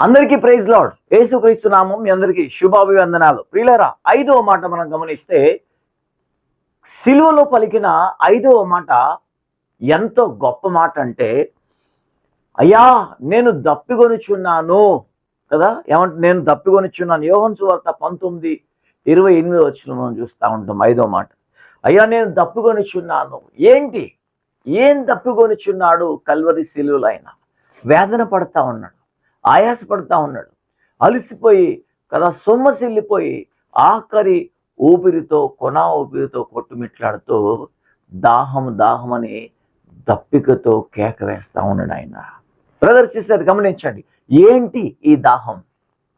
అందరికీ praise lord. యేసుక్రీస్తు నామం మీ అందరికీ శుభాభివందనాలు. ప్రియులారా, 5వ మాట మనం గమనిస్తే సిలువలో పలికిన 5వ మాట ఎంతో గొప్ప మాట అంటే, అయ్యా నేను దప్పికొనుచున్నాను కదా. ఏమంటే నేను దప్పికొనుచున్నాను. యోహాను సువార్త 19:28 మనం చూస్తూ ఉంటాం 5వ మాట. అయ్యా నేను దప్పికొనుచున్నాను. ఏం దప్పికొనుచున్నాడు? కల్వరి సిలువలో ఆయన వేదన పడతా ఉన్నాడు, ఆయాసపడతా ఉన్నాడు, అలసిపోయి కదా, సొమ్మసిల్లిపోయి ఆఖరి ఊపిరితో ఊపిరితో కొట్టుమిట్లాడుతూ దాహమని దప్పికతో కేక వేస్తా ఉన్నాడు ఆయన. బ్రదర్ సిస్టర్ గమనించండి, ఏంటి ఈ దాహం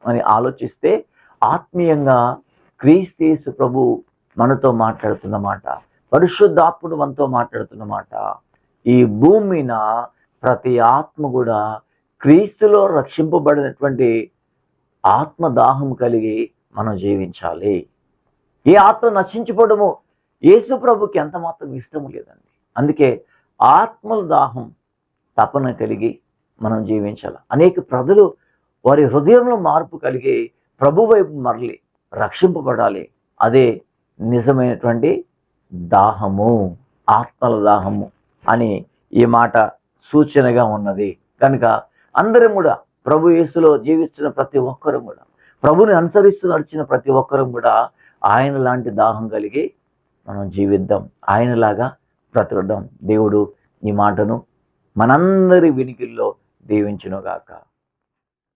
అని ఆలోచిస్తే ఆత్మీయంగా క్రీస్తు యేసు ప్రభు మనతో మాట్లాడుతున్నమాట, పరిశుద్ధాత్ముడు మనతో మాట్లాడుతున్నమాట. ఈ భూమి మీద ప్రతి ఆత్మ కూడా క్రీస్తులో రక్షింపబడినటువంటి ఆత్మదాహం కలిగి మనం జీవించాలి. ఏ ఆత్మ నశించిపోవడము యేసు ప్రభుకి ఎంత మాత్రం ఇష్టం లేదండి. అందుకే ఆత్మల దాహం తపన కలిగి మనం జీవించాలి. అనేక ప్రజలు వారి హృదయంలో మార్పు కలిగి ప్రభు వైపు మరలి రక్షింపబడాలి. అదే నిజమైనటువంటి దాహము, ఆత్మల దాహము అని ఈ మాట సూచనగా ఉన్నది. కనుక అందరం కూడా ప్రభు యేసులో జీవిస్తున్న ప్రతి ఒక్కరం కూడా, ప్రభుని అనుసరిస్తూ నడిచిన ప్రతి ఒక్కరం కూడా ఆయన లాంటి దాహం కలిగి మనం జీవిద్దాం, ఆయనలాగా బ్రతుకుదాం. దేవుడు ఈ మాటను మనందరి వినికిల్లో దీవించునుగాక.